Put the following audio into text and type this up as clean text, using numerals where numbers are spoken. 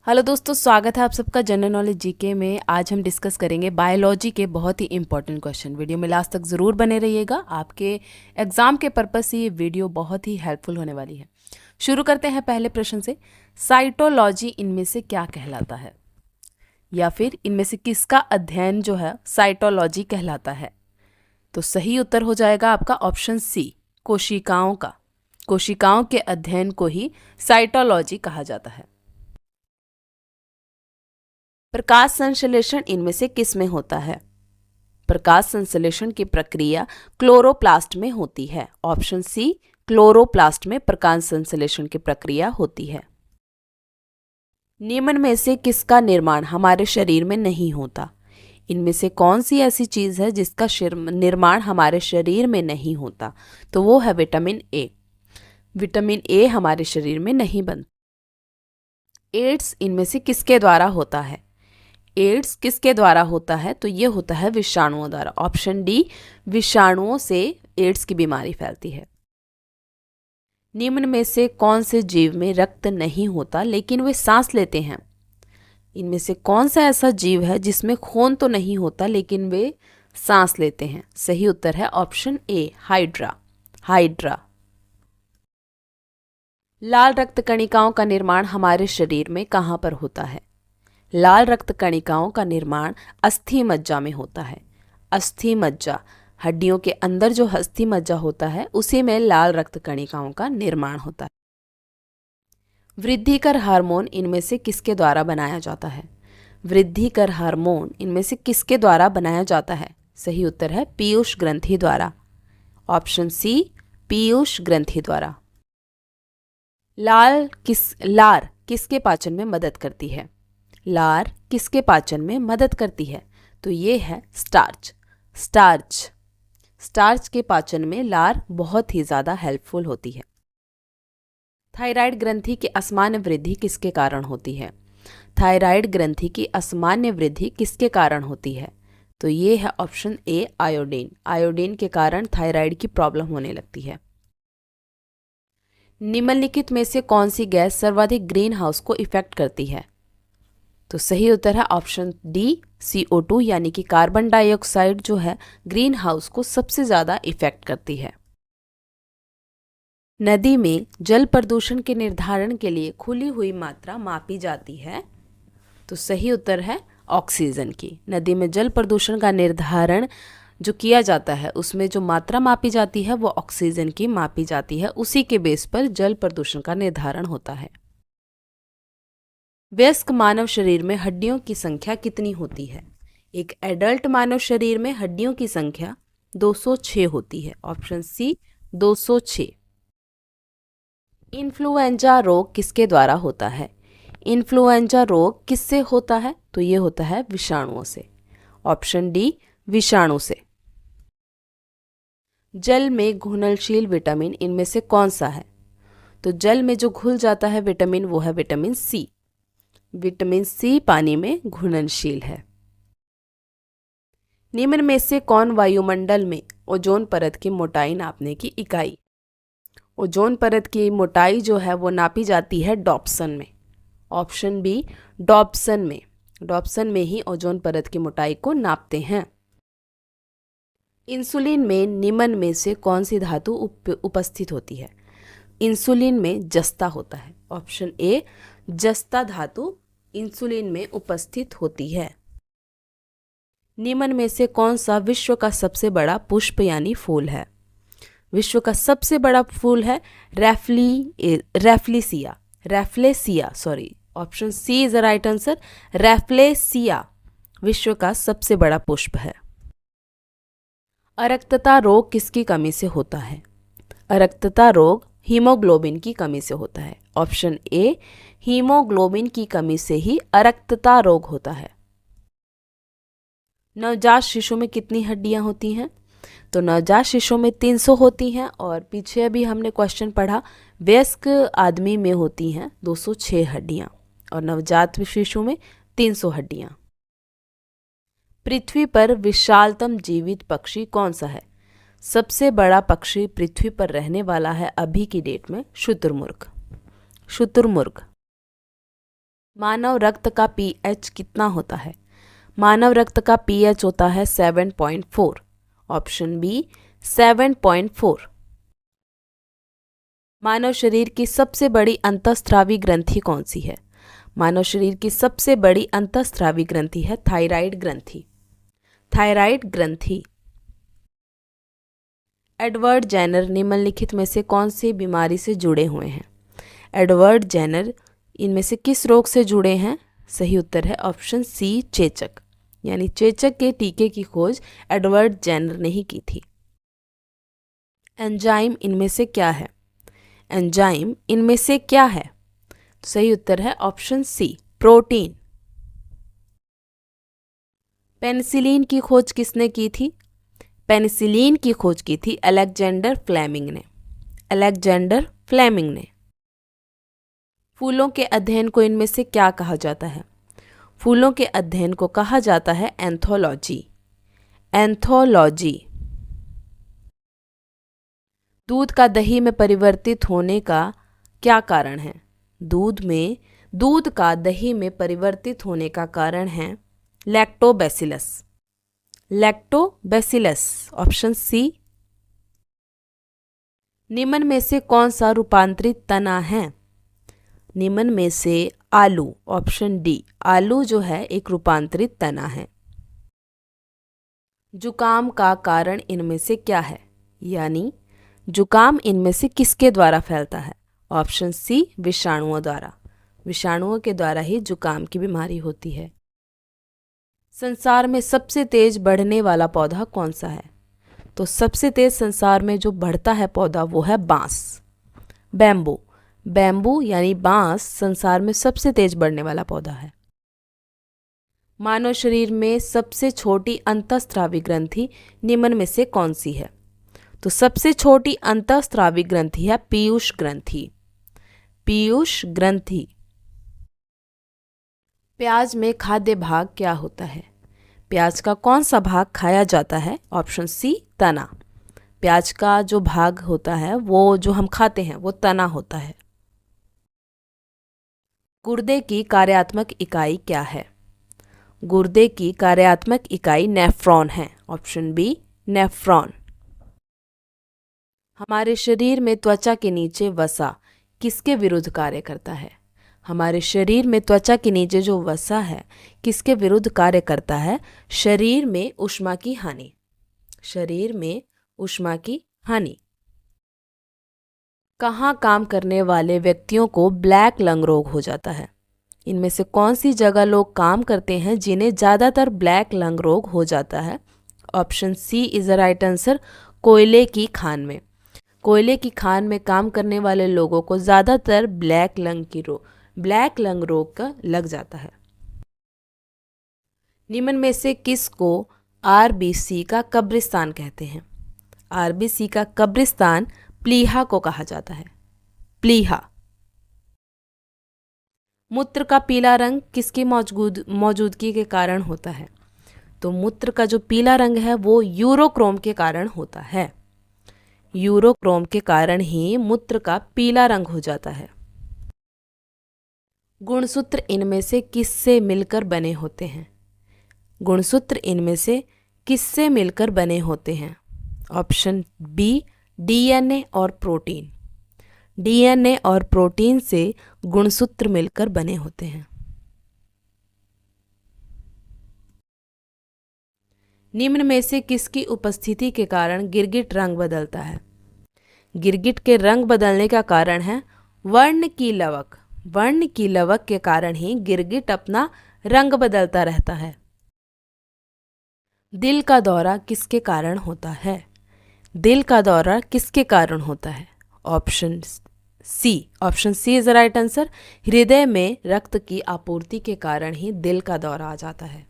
Hello दोस्तों, स्वागत है आप सबका जनरल नॉलेज जीके में। आज हम डिस्कस करेंगे बायोलॉजी के बहुत ही इंपॉर्टेंट क्वेश्चन। वीडियो में लास्ट तक ज़रूर बने रहिएगा, आपके एग्जाम के पर्पस से ये वीडियो बहुत ही हेल्पफुल होने वाली है। शुरू करते हैं पहले प्रश्न से। साइटोलॉजी इनमें से क्या कहलाता है, या फिर इनमें से किसका अध्ययन जो है साइटोलॉजी कहलाता है? तो सही उत्तर हो जाएगा आपका ऑप्शन सी, कोशिकाओं का। कोशिकाओं के अध्ययन को ही साइटोलॉजी कहा जाता है। प्रकाश संश्लेषण इनमें से किस में होता है? प्रकाश संश्लेषण की प्रक्रिया क्लोरोप्लास्ट में होती है। ऑप्शन सी, क्लोरोप्लास्ट में प्रकाश संश्लेषण की प्रक्रिया होती है। निम्न में से किसका निर्माण हमारे शरीर में नहीं होता? इनमें से कौन सी ऐसी चीज है जिसका निर्माण हमारे शरीर में नहीं होता? तो वो है विटामिन ए। विटामिन ए हमारे शरीर में नहीं बनता। एड्स इनमें से किसके द्वारा होता है? एड्स किसके द्वारा होता है? तो ये होता है विषाणुओं द्वारा। ऑप्शन डी, विषाणुओं से एड्स की बीमारी फैलती है। निम्न में से कौन से जीव में रक्त नहीं होता लेकिन वे सांस लेते हैं? इनमें से कौन सा ऐसा जीव है जिसमें खून तो नहीं होता लेकिन वे सांस लेते हैं? सही उत्तर है ऑप्शन ए, हाइड्रा। हाइड्रा। लाल रक्त कणिकाओं का निर्माण हमारे शरीर में कहाँ पर होता है? लाल रक्त कणिकाओं का निर्माण अस्थि मज्जा में होता है। अस्थि मज्जा, हड्डियों के अंदर जो अस्थि मज्जा होता है उसी में लाल रक्त कणिकाओं का निर्माण होता है। वृद्धिकर हार्मोन इनमें से किसके द्वारा बनाया जाता है? वृद्धिकर हार्मोन इनमें से किसके द्वारा बनाया जाता है? सही उत्तर है पीयूष ग्रंथि द्वारा। ऑप्शन सी, पीयूष ग्रंथि द्वारा। लार किसके पाचन में मदद करती है? लार किसके पाचन में मदद करती है? तो ये है स्टार्च। स्टार्च। स्टार्च के पाचन में लार बहुत ही ज़्यादा हेल्पफुल होती है। थायराइड ग्रंथि की असामान्य वृद्धि किसके कारण होती है? थायराइड ग्रंथि की असामान्य वृद्धि किसके कारण होती है? तो ये है ऑप्शन ए, आयोडीन। आयोडीन के कारण थायराइड की प्रॉब्लम होने लगती है। निम्नलिखित में से कौन सी गैस सर्वाधिक ग्रीन हाउस को इफेक्ट करती है? तो सही उत्तर है ऑप्शन डी, CO2 यानी कि कार्बन डाइऑक्साइड जो है ग्रीन हाउस को सबसे ज़्यादा इफेक्ट करती है। नदी में जल प्रदूषण के निर्धारण के लिए खुली हुई मात्रा मापी जाती है। तो सही उत्तर है ऑक्सीजन की। नदी में जल प्रदूषण का निर्धारण जो किया जाता है उसमें जो मात्रा मापी जाती है वो ऑक्सीजन की मापी जाती है। उसी के बेस पर जल प्रदूषण का निर्धारण होता है। वयस्क मानव शरीर में हड्डियों की संख्या कितनी होती है? एक एडल्ट मानव शरीर में हड्डियों की संख्या 206 होती है। ऑप्शन सी, 206। इन्फ्लुएंजा रोग किसके द्वारा होता है? इन्फ्लुएंजा रोग किससे होता है? तो ये होता है विषाणुओं से। ऑप्शन डी, विषाणु से। जल में घुलनशील विटामिन इनमें से कौन सा है? तो जल में जो घुल जाता है विटामिन वो है विटामिन सी। विटामिन सी पानी में घुलनशील है। निम्न में से कौन वायुमंडल में ओजोन परत की मोटाई नापने की इकाई? ओजोन परत की मोटाई जो है वो नापी जाती है डॉप्सन में। ऑप्शन बी, डॉप्सन में। डॉप्सन में ही ओजोन परत की मोटाई को नापते हैं। इंसुलिन में निम्न में से कौन सी धातु उपस्थित होती है? इंसुलिन में जस्ता होता है। ऑप्शन ए, जस्ता धातु इंसुलिन में उपस्थित होती है। निम्न में से कौन सा विश्व का सबसे बड़ा पुष्प यानी फूल है? विश्व का सबसे बड़ा फूल है Rafflesia. Rafflesia, sorry, option C is the right answer. Rafflesia विश्व का सबसे बड़ा पुष्प है। अरक्तता रोग किसकी कमी से होता है? अरक्तता रोग हीमोग्लोबिन की कमी से होता है। ऑप्शन ए, हीमोग्लोबिन की कमी से ही अरक्तता रोग होता है। नवजात शिशु में कितनी हड्डियां होती हैं? तो नवजात शिशु में 300 होती हैं, और पीछे अभी हमने क्वेश्चन पढ़ा वयस्क आदमी में होती हैं 206 हड्डियां, और नवजात शिशु में 300 हड्डियां। पृथ्वी पर विशालतम जीवित पक्षी कौन सा है? सबसे बड़ा पक्षी पृथ्वी पर रहने वाला है अभी की डेट में शुतुरमुर्ग। शुतुरमुर्ग। मानव रक्त का पीएच कितना होता है? मानव रक्त का पीएच होता है 7.4। Option B 7.4। मानव शरीर की सबसे बड़ी अंतःस्रावी ग्रंथि कौन सी है? मानव शरीर की सबसे बड़ी अंतःस्रावी ग्रंथि है थायराइड ग्रंथि। थायराइड ग्रंथि। एडवर्ड जेनर निम्नलिखित में से कौन सी बीमारी से जुड़े हुए हैं? एडवर्ड जेनर इनमें से किस रोग से जुड़े हैं? सही उत्तर है ऑप्शन सी चेचक, यानी चेचक के टीके की खोज एडवर्ड जेनर ने ही की थी। एंजाइम इनमें से क्या है? एंजाइम इनमें से क्या है? तो सही उत्तर है ऑप्शन सी प्रोटीन। पेनिसिलिन की खोज किसने की थी? पेनिसिलिन की खोज की थी अलेक्जेंडर फ्लेमिंग ने। अलेक्जेंडर फ्लेमिंग ने। फूलों के अध्ययन को इनमें से क्या कहा जाता है? फूलों के अध्ययन को कहा जाता है एंथोलॉजी। एंथोलॉजी। दूध का दही में परिवर्तित होने का क्या कारण है? दूध का दही में परिवर्तित होने का कारण है लैक्टोबैसिलस। लैक्टोबैसिलस। Option C. निम्न में से कौन सा रूपांतरित तना है? निम्न में से आलू, ऑप्शन डी, आलू जो है एक रूपांतरित तना है। जुकाम का कारण इनमें से क्या है? यानी जुकाम इनमें से किसके द्वारा फैलता है? ऑप्शन सी विषाणुओं द्वारा। विषाणुओं के द्वारा ही जुकाम की बीमारी होती है। संसार में सबसे तेज बढ़ने वाला पौधा कौन सा है? तो सबसे तेज संसार में जो बढ़ता है पौधा वो है बांस, बैम्बू। बैम्बू यानी बांस संसार में सबसे तेज बढ़ने वाला पौधा है। मानव शरीर में सबसे छोटी अंतःस्रावी ग्रंथि निम्न में से कौन सी है? तो सबसे छोटी अंतःस्रावी ग्रंथि है पीयूष ग्रंथि। पीयूष ग्रंथि। प्याज में खाद्य भाग क्या होता है? प्याज का कौन सा भाग खाया जाता है? ऑप्शन सी तना। प्याज का जो भाग होता है वो जो हम खाते हैं वो तना होता है। गुर्दे की कार्यात्मक इकाई क्या है? गुर्दे की कार्यात्मक इकाई नेफ्रॉन है। Option B nephron. हमारे शरीर में त्वचा के नीचे वसा किसके विरुद्ध कार्य करता है? हमारे शरीर में त्वचा के नीचे जो वसा है किसके विरुद्ध कार्य करता है? शरीर में ऊष्मा की हानि। शरीर में ऊष्मा की हानि। कहाँ काम करने वाले व्यक्तियों को ब्लैक लंग रोग हो जाता है? इनमें से कौन सी जगह लोग काम करते हैं जिन्हें ज़्यादातर ब्लैक लंग रोग हो जाता है? Option C is the right answer कोयले की खान में। कोयले की खान में काम करने वाले लोगों को ज़्यादातर ब्लैक लंग रोग का लग जाता है। निम्न में से किसको आरबीसी का कब्रिस्तान कहते हैं? आरबीसी का कब्रिस्तान प्लीहा को कहा जाता है। प्लीहा। मूत्र का पीला रंग किसकी मौजूदगी के कारण होता है? तो मूत्र का जो पीला रंग है वो यूरोक्रोम के कारण होता है। यूरोक्रोम के कारण ही मूत्र का पीला रंग हो जाता है। गुणसूत्र इनमें से किससे मिलकर बने होते हैं? गुणसूत्र इनमें से किससे मिलकर बने होते हैं? ऑप्शन बी डीएनए और प्रोटीन। डीएनए और प्रोटीन से गुणसूत्र मिलकर बने होते हैं। निम्न में से किसकी उपस्थिति के कारण गिरगिट रंग बदलता है? गिरगिट के रंग बदलने का कारण है वर्ण की लवक। वर्ण की लवक के कारण ही गिरगिट अपना रंग बदलता रहता है। दिल का दौरा किसके कारण होता है? दिल का दौरा किसके कारण होता है? Option C is the right answer. हृदय में रक्त की आपूर्ति के कारण ही दिल का दौरा आ जाता है।